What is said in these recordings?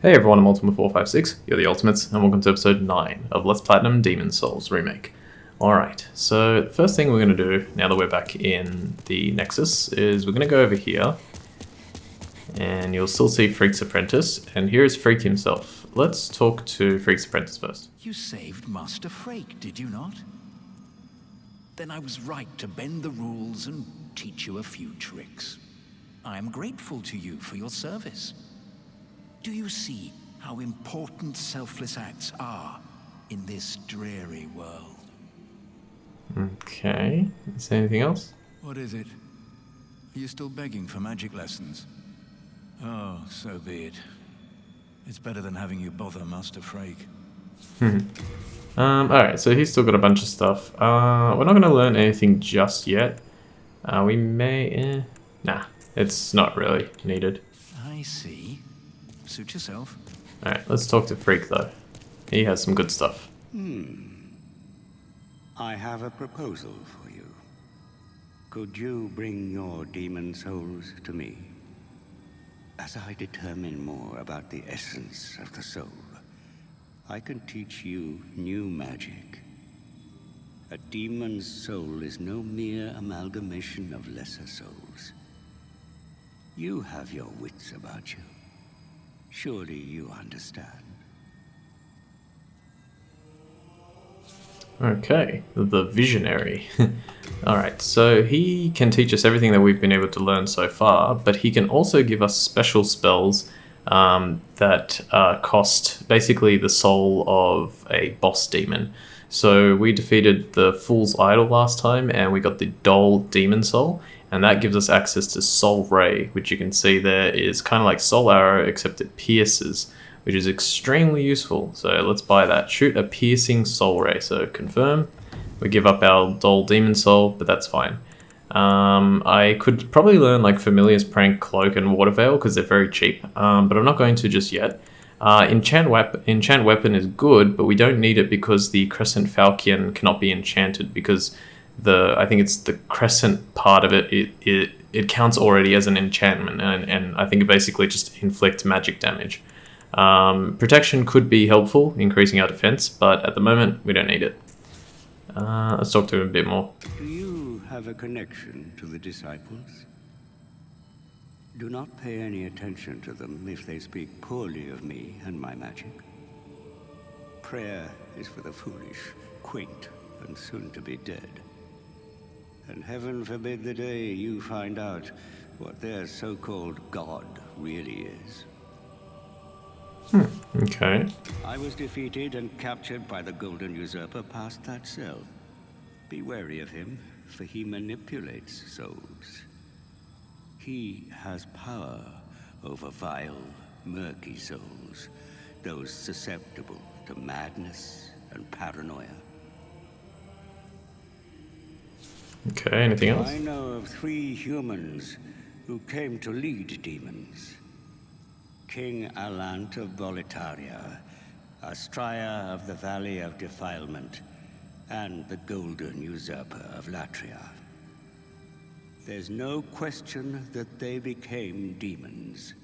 Hey everyone, I'm Ultima456, you're the Ultimates, and welcome to episode 9 of Let's Platinum Demon Souls Remake. Alright, so the first thing we're going to do, now that we're back in the Nexus, is we're going to go over here, and you'll still see Freak's Apprentice, and here is Freak himself. Let's talk to Freak's Apprentice first. You saved Master Freak, did you not? Then I was right to bend the rules and teach you a few tricks. I am grateful to you for your service. Do you see how important selfless acts are in this dreary world? Okay, is there anything else? What is it? Are you still begging for magic lessons? Oh, so be it. It's better than having you bother Master Freak. Alright, so he's still got a bunch of stuff. We're not going to learn anything just yet. We may... Nah, it's not really needed. I see. Suit yourself. Alright, let's talk to Freak though. He has some good stuff. I have a proposal for you. Could you bring your demon souls to me? As I determine more about the essence of the soul, I can teach you new magic. A demon's soul is no mere amalgamation of lesser souls. You have your wits about you. Surely you understand. Okay, the Visionary. Alright, so he can teach us everything that we've been able to learn so far, but he can also give us special spells that cost basically the soul of a boss demon. So we defeated the Fool's Idol last time and we got the Dole Demon Soul, and that gives us access to Soul Ray, which you can see there is kind of like Soul Arrow except it pierces, which is extremely useful. So let's buy that. Shoot a piercing Soul Ray. So confirm. We give up our Dole Demon Soul, but that's fine. I could probably learn like Familiar's Prank, Cloak, and Water Veil because they're very cheap, but I'm not going to just yet. Enchant Weapon is good, but we don't need it because the Crescent Falchion cannot be enchanted because I think it's the Crescent part of it, it counts already as an enchantment, and I think it basically just inflicts magic damage. Protection could be helpful, increasing our defense, but at the moment we don't need it. Let's talk to him a bit more. Do you have a connection to the disciples? Do not pay any attention to them if they speak poorly of me and my magic. Prayer is for the foolish, quaint, and soon to be dead. And heaven forbid the day you find out what their so-called God really is. Okay. I was defeated and captured by the Golden Usurper past that cell. Be wary of him, for he manipulates souls. He has power over vile, murky souls, those susceptible to madness and paranoia. Okay, anything else? I know of 3 humans who came to lead demons. King Alant of Boletaria, Astraea of the Valley of Defilement, and the Golden Usurper of Latria. There's no question that they became demons,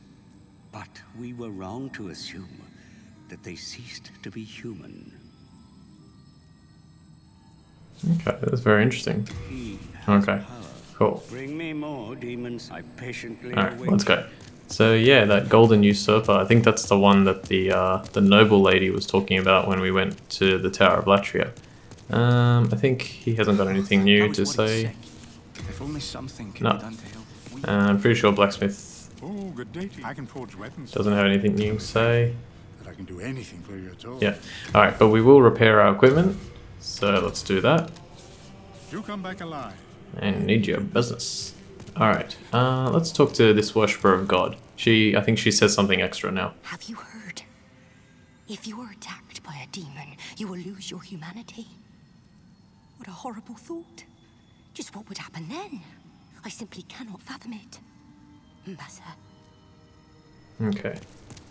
but we were wrong to assume that they ceased to be human. Okay, that's very interesting. He has Okay, power. cool. Bring me more demons. I patiently Alright, await. let's go. So yeah, that Golden Usurper, I think that's the one that the noble lady was talking about when we went to the Tower of Latria. I think he hasn't got anything new to say. If only something can No. be done to help. I'm pretty sure Blacksmith Oh, good day to you. I can forge weapons. doesn't have anything new to say. But I can do anything for you at all. Yeah. Alright, but we will repair our equipment. So let's do that. You come back alive. And need your business. Alright, let's talk to this worshipper of God. I think she says something extra now. Have you heard? If you are attacked by a demon, you will lose your humanity. What a horrible thought. Just what would happen then? I simply cannot fathom it. Mbasa. Okay,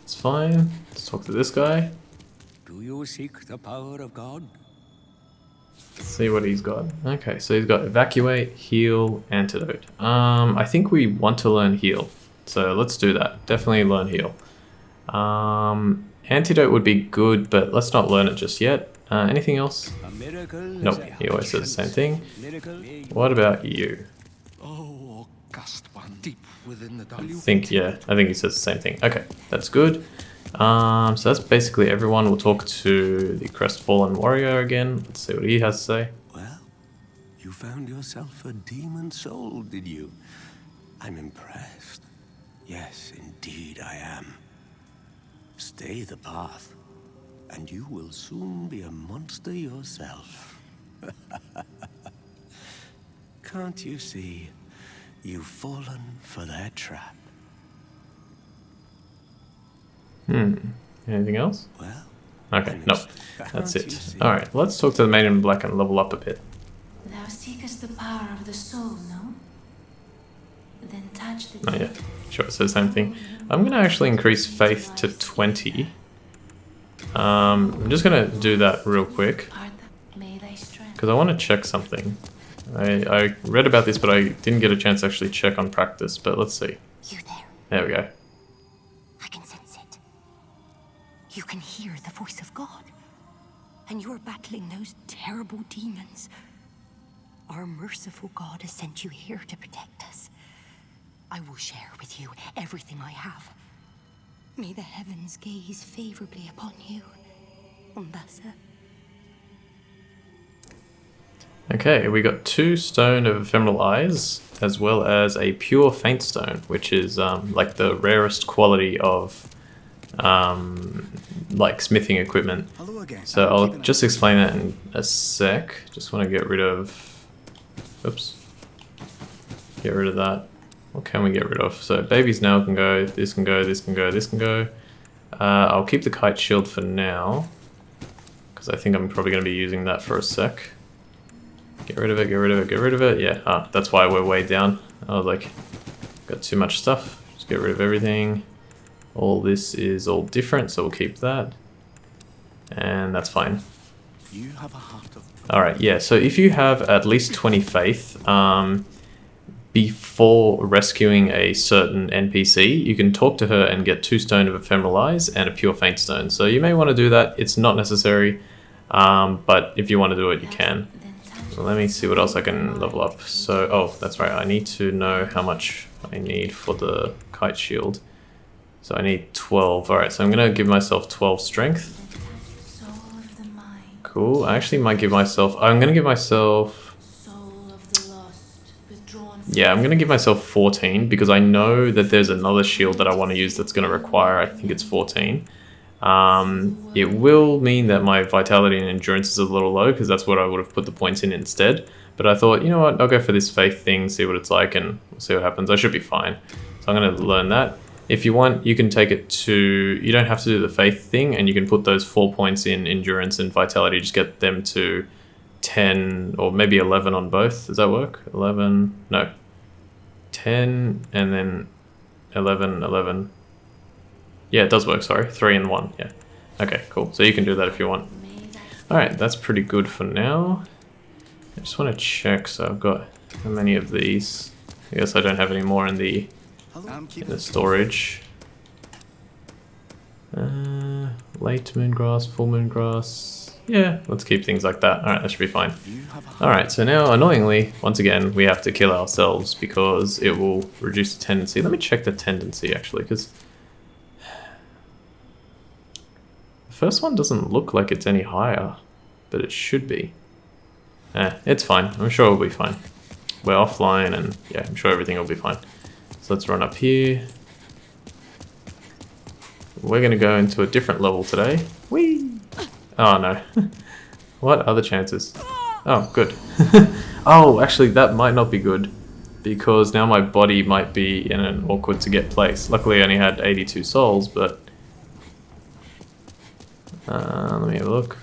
it's fine. Let's talk to this guy. Do you seek the power of God? Let's see what he's got. Okay, so he's got Evacuate, Heal, Antidote. I think we want to learn Heal. So let's do that. Definitely learn Heal. Antidote would be good, but let's not learn it just yet. Anything else? A miracle. Nope, he always says the same thing. Miracle. What about you? Oh, august one, deep within the dark. I think he says the same thing. Okay, that's good. So that's basically everyone. We'll talk to the crestfallen warrior again. Let's see what he has to say. Well, you found yourself a demon soul, did you? I'm impressed. Yes, indeed I am. Stay the path, and you will soon be a monster yourself. Can't you see? You've fallen for their trap. Anything else? Well, Okay, nope. That's Can't you it. see? Alright, let's talk to the man in black and level up a bit. Thou seekest the power of the soul, no? Then touch the Oh yeah, sure, it says the same thing. I'm gonna actually increase faith to 20. I'm just gonna do that real quick, May thy strength. because I want to check something. I read about this, but I didn't get a chance to actually check on practice, but let's see. You there. There we go. I can sense it. You can hear the voice of God. And you are battling those terrible demons. Our merciful God has sent you here to protect us. I will share with you everything I have. May the heavens gaze favorably upon you, Umbasa. Okay, we got 2 stone of ephemeral eyes, as well as a pure faint stone, which is like the rarest quality of like smithing equipment. Hello again. So I'll just explain that in a sec. Just want to get rid of, oops, get rid of that. What can we get rid of? So baby's nail can go, this can go, this can go, this can go. I'll keep the kite shield for now, because I think I'm probably going to be using that for a sec. Get rid of it, get rid of it, get rid of it. Yeah, that's why we're way down. I was like, got too much stuff. Just get rid of everything. All this is all different, so we'll keep that. And that's fine. You have a heart of Alright, yeah, so if you have at least 20 faith, before rescuing a certain NPC, you can talk to her and get 2 stone of ephemeral eyes and a pure faint stone. So you may want to do that. It's not necessary, but if you want to do it, you can. So let me see what else I can level up. So, oh, that's right. I need to know how much I need for the kite shield. So I need 12. Alright, so I'm going to give myself 12 strength. Soul of the mind, Cool. I actually might give myself... I'm going to give myself... soul of the lost, withdrawn from Yeah, I'm going to give myself 14 because I know that there's another shield that I want to use that's going to require, I think it's 14. It will mean that my vitality and endurance is a little low because that's what I would have put the points in instead. But I thought, you know what, I'll go for this faith thing, see what it's like, and we'll see what happens. I should be fine. So I'm going to learn that. If you want, you can take it to... You don't have to do the faith thing, and you can put those 4 points in endurance and vitality, just get them to 10 or maybe 11 on both. Does that work? 11... No. 10 and then 11, 11... Yeah, it does work, sorry. 3 and 1, yeah. Okay, cool. So you can do that if you want. Alright, that's pretty good for now. I just want to check, so I've got how many of these. I guess I don't have any more in the storage. Late moon grass, full moon grass. Yeah, let's keep things like that. Alright, that should be fine. Alright, so now, annoyingly, once again, we have to kill ourselves because it will reduce the tendency. Let me check the tendency, actually, because... First one doesn't look like it's any higher, but it should be. It's fine. I'm sure it'll be fine. We're offline and yeah, I'm sure everything will be fine. So let's run up here. We're going to go into a different level today. Whee! Oh no. What are the chances? Oh, good. Oh, actually that might not be good because now my body might be in an awkward to get place. Luckily I only had 82 souls, but... let me have a look.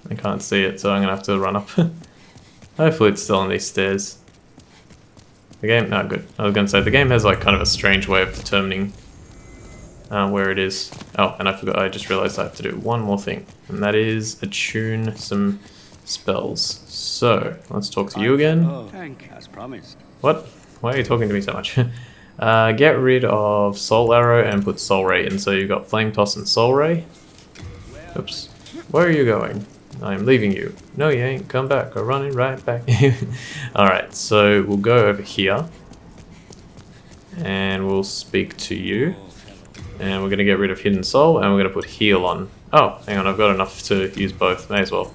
I can't see it, so I'm gonna have to run up. Hopefully it's still on these stairs. The game, no, good. I was gonna say, the game has like kind of a strange way of determining where it is. Oh, and I forgot, I just realized I have to do one more thing. And that is attune some spells. So, let's talk to you again. Oh, thank you, as promised. What? Why are you talking to me so much? Get rid of Soul Arrow and put Soul Ray in. So you've got Flame Toss and Soul Ray. Oops. Where are you going? I'm leaving you. No, you ain't. Come back. I'm running right back. Alright, so we'll go over here. And we'll speak to you. And we're going to get rid of Hidden Soul, and we're going to put Heal on. Oh, hang on, I've got enough to use both. May as well.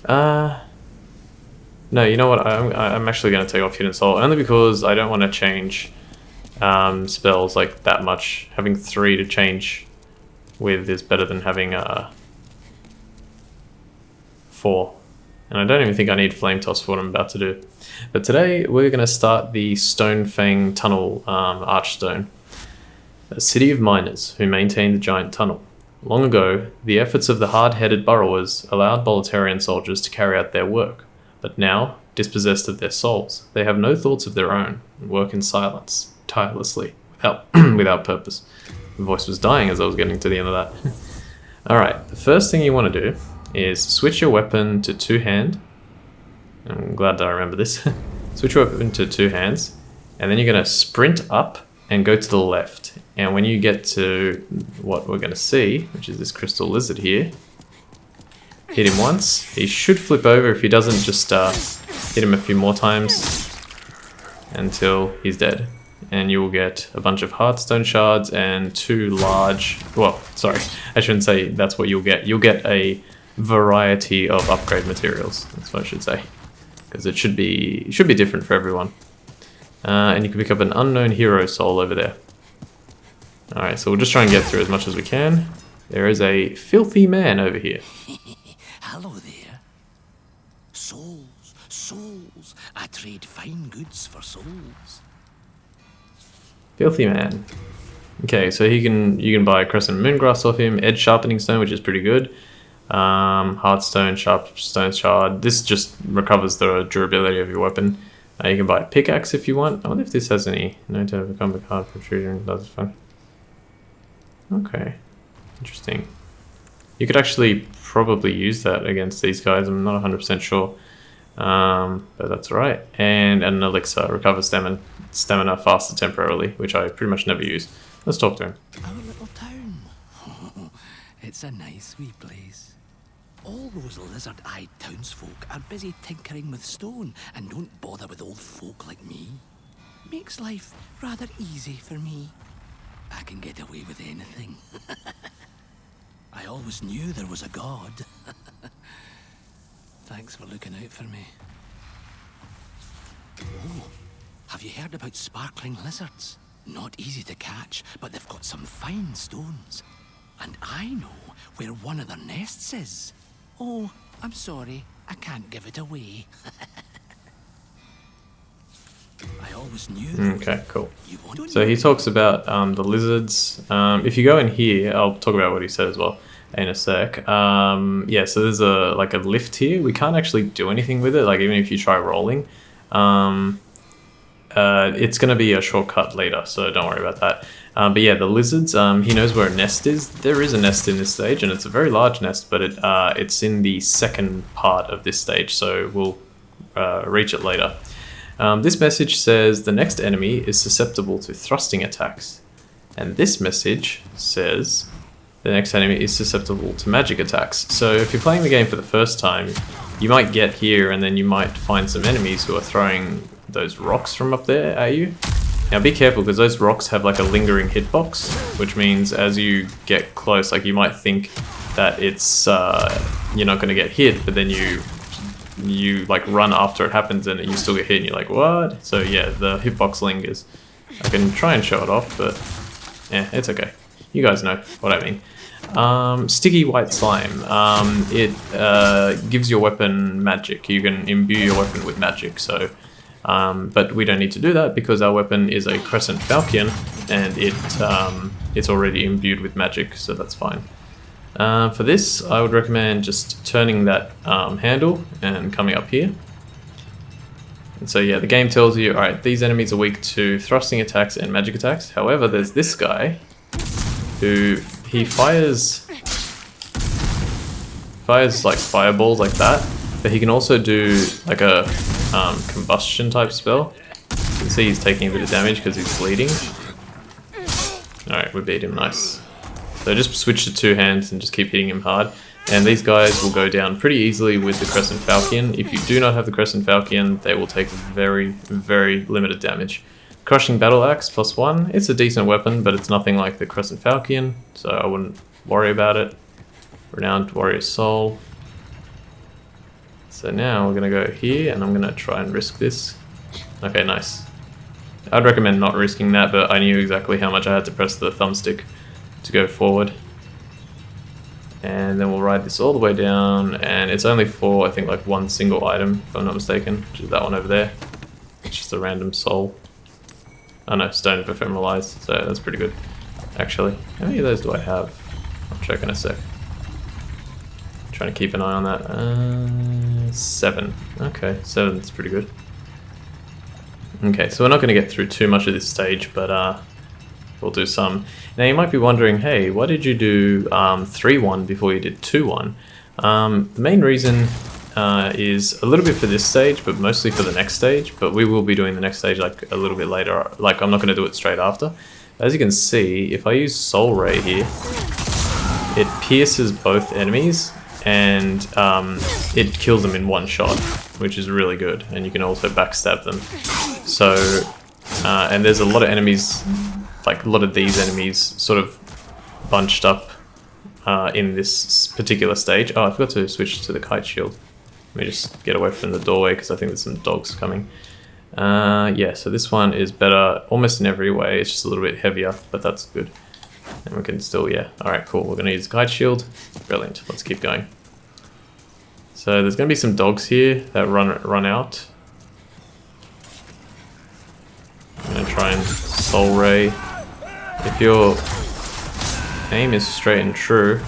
No, you know what? I'm actually going to take off Hidden Soul, only because I don't want to change spells like that much. Having 3 to change with is better than having 4. And I don't even think I need Flame Toss for what I'm about to do. But today we're going to start the Stonefang Tunnel Archstone, a city of miners who maintain the giant tunnel. Long ago, the efforts of the hard-headed burrowers allowed Bolitarian soldiers to carry out their work. But now, dispossessed of their souls, they have no thoughts of their own and work in silence, tirelessly, without purpose. The voice was dying as I was getting to the end of that. Alright, the first thing you want to do is switch your weapon to 2-hand. I'm glad that I remember this. Switch your weapon to 2 hands, and then you're going to sprint up and go to the left. And when you get to what we're going to see, which is this crystal lizard here, hit him once. He should flip over. If he doesn't, just hit him a few more times until he's dead. And you will get a bunch of Heartstone shards and 2 large... Well, sorry, I shouldn't say that's what you'll get. You'll get a variety of upgrade materials. That's what I should say. Because it should be different for everyone. And you can pick up an unknown hero soul over there. Alright, so we'll just try and get through as much as we can. There is a filthy man over here. Hello there. Souls, souls. I trade fine goods for souls. Filthy man. Okay, so you can buy Crescent Moongrass off him, Edge Sharpening Stone, which is pretty good. Heartstone, Sharp Stone Shard. This just recovers the durability of your weapon. You can buy a pickaxe if you want. I wonder if this has any. No to overcome a card for treating. That's fun. Okay, interesting. You could actually probably use that against these guys. I'm not 100% sure, but that's alright. And an elixir, recovers stamina faster temporarily, which I pretty much never use. Let's talk to him. Our little town. It's a nice wee place. All those lizard-eyed townsfolk are busy tinkering with stone and don't bother with old folk like me. Makes life rather easy for me. I can get away with anything. I always knew there was a god. Thanks for looking out for me. Oh, have you heard about sparkling lizards? Not easy to catch, but they've got some fine stones. And I know where one of their nests is. Oh, I'm sorry, I can't give it away. I always knew. Okay, cool. So he talks about the lizards. If you go in here, I'll talk about what he said as well in a sec. Yeah, so there's a lift here. We can't actually do anything with it. Like even if you try rolling, it's going to be a shortcut later, so don't worry about that. But yeah, the lizards, he knows where a nest is. There is a nest in this stage, and it's a very large nest, but it's in the second part of this stage, so we'll reach it later. This message says the next enemy is susceptible to thrusting attacks. And this message says the next enemy is susceptible to magic attacks. So if you're playing the game for the first time, you might get here and then you might find some enemies who are throwing those rocks from up there at you. Now be careful, because those rocks have like a lingering hitbox, which means as you get close, like you might think that it's you're not going to get hit, but then you like run after it happens and you still get hit and you're like, what? So yeah, the hitbox lingers. I can try and show it off, but yeah, it's okay. You guys know what I mean. Sticky white slime. It gives your weapon magic. You can imbue your weapon with magic, so but we don't need to do that because our weapon is a Crescent Falchion and it's already imbued with magic, so that's fine. For this, I would recommend just turning that handle and coming up here. And so yeah, the game tells you, alright, these enemies are weak to thrusting attacks and magic attacks. However, there's this guy who he fires like fireballs like that, but he can also do like a combustion type spell. can see he's taking a bit of damage because he's bleeding. Alright, we beat him, nice. So just switch to 2 hands and just keep hitting him hard. And these guys will go down pretty easily with the Crescent Falchion. If you do not have the Crescent Falchion, they will take very, very limited damage. Crushing Battle Axe +1, it's a decent weapon, but it's nothing like the Crescent Falchion, so I wouldn't worry about it. Renowned Warrior Soul. So now we're going to go here, and I'm going to try and risk this. Okay, nice. I'd recommend not risking that, but I knew exactly how much I had to press the thumbstick to go forward. And then we'll ride this all the way down, and it's only for, I think, like 1 single item, if I'm not mistaken, which is that one over there. It's just a random soul. Oh no, Stone of Ephemeral Eyes, so that's pretty good, actually. How many of those do I have? I'll check in a sec. Trying to keep an eye on that. 7. Okay, 7 is pretty good. Okay, so we're not going to get through too much of this stage, but we'll do some. Now you might be wondering, hey, why did you do 3-1 before you did 2-1? The main reason is a little bit for this stage, but mostly for the next stage. But we will be doing the next stage like a little bit later. Like I'm not going to do it straight after. As you can see, if I use Soul Ray here, it pierces both enemies and it kills them in 1 shot, which is really good. And you can also backstab them. So, and there's a lot of enemies, like a lot of these enemies sort of bunched up in this particular stage. Oh, I forgot to switch to the kite shield. Let me just get away from the doorway because I think there's some dogs coming. Yeah, so this one is better almost in every way. It's just a little bit heavier, but that's good. And we can still, yeah. Alright, cool. We're going to use kite shield. Brilliant. Let's keep going. So there's going to be some dogs here that run out. I'm going to try and Soul Ray. If your aim is straight and true,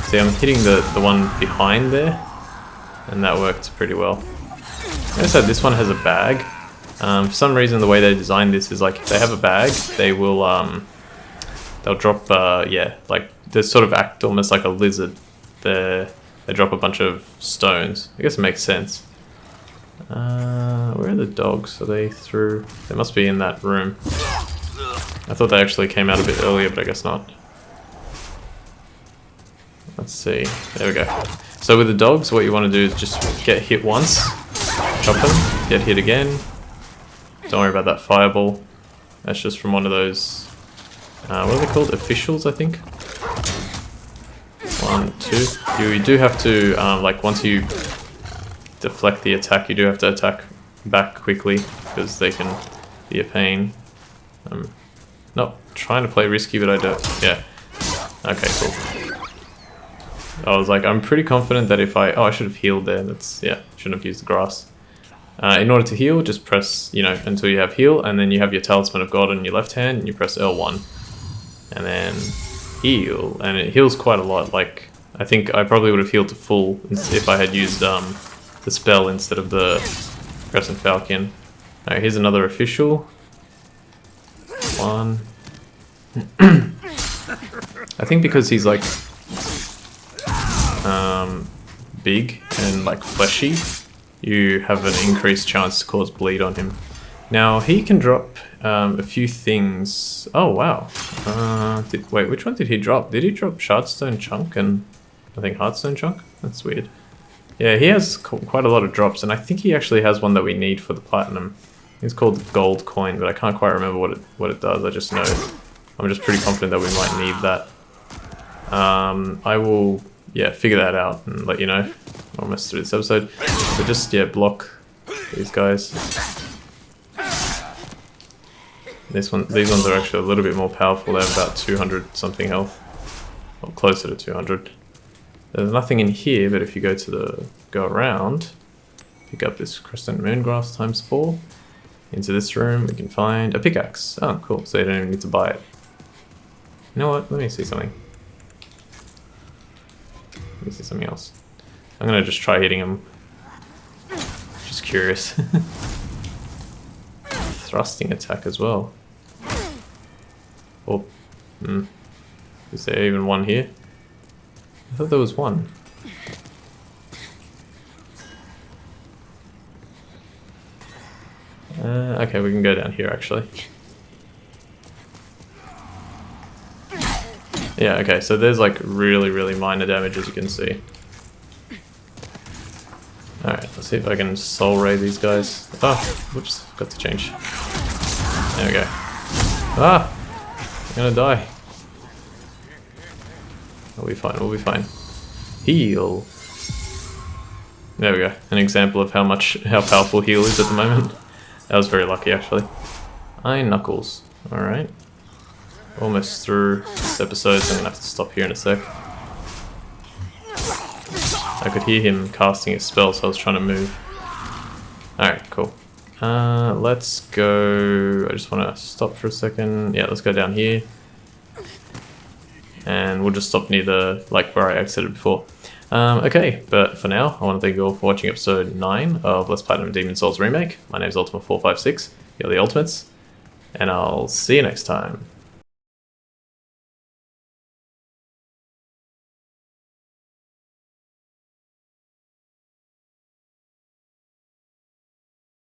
see I'm hitting the one behind there, and that worked pretty well. Notice that this one has a bag. For some reason the way they designed this is like if they have a bag, they will they'll drop yeah, like they sort of act almost like a lizard. They drop a bunch of stones. I guess it makes sense. Where are the dogs? Are they through? They must be in that room. I thought they actually came out a bit earlier, but I guess not. Let's see. There we go. So with the dogs, what you want to do is just get hit once, chop them, get hit again. Don't worry about that fireball. That's just from one of those, what are they called? Officials, I think. 1, 2. You do have to, like once you deflect the attack, you do have to attack back quickly because they can be a pain. I'm not trying to play risky, but I don't. Yeah. Okay, cool. I was like, I'm pretty confident that if I should have healed there. That's, yeah, shouldn't have used the grass. In order to heal, just press, you know, until you have heal, and then you have your Talisman of God in your left hand, and you press L1. And then heal, and it heals quite a lot. Like, I think I probably would have healed to full if I had used the spell instead of the Crescent Falchion. Alright, here's another official. 1. I think because he's like big and like fleshy, you have an increased chance to cause bleed on him. Now he can drop a few things. Oh wow! Wait, which one did he drop? Did he drop Shardstone Chunk and I think Heartstone Chunk? That's weird. Yeah, he has quite a lot of drops, and I think he actually has one that we need for the platinum. It's called Gold Coin, but I can't quite remember what it does. I just know I'm just pretty confident that we might need that. I will, yeah, figure that out and let you know. Almost through this episode. So just, yeah, block these guys. These ones are actually a little bit more powerful. They have about 200 something health, or closer to 200. There's nothing in here, but if you go around, pick up this Crescent Moongrass ×4. Into this room, we can find a pickaxe. Oh, cool. So you don't even need to buy it. You know what? Let me see something. Let me see something else. I'm gonna just try hitting him. Just curious. Thrusting attack as well. Oh, is there even one here? I thought there was one. Okay, we can go down here actually. Yeah, okay, so there's like really minor damage as you can see. Alright, let's see if I can soul ray these guys. Oh, whoops, got to change. There we go. Ah! I'm gonna die. We'll be fine, we'll be fine. Heal. There we go. An example of how powerful heal is at the moment. That was very lucky actually. Iron Knuckles. Alright. Almost through this episode, so I'm gonna have to stop here in a sec. I could hear him casting his spell, so I was trying to move. Alright, cool. Let's go... I just want to stop for a second. Yeah, let's go down here. And we'll just stop near the, like, where I exited before. Okay, but for now, I want to thank you all for watching episode 9 of Let's Platinum Demon Souls Remake. My name is Ultima456, you're the Ultimates, and I'll see you next time.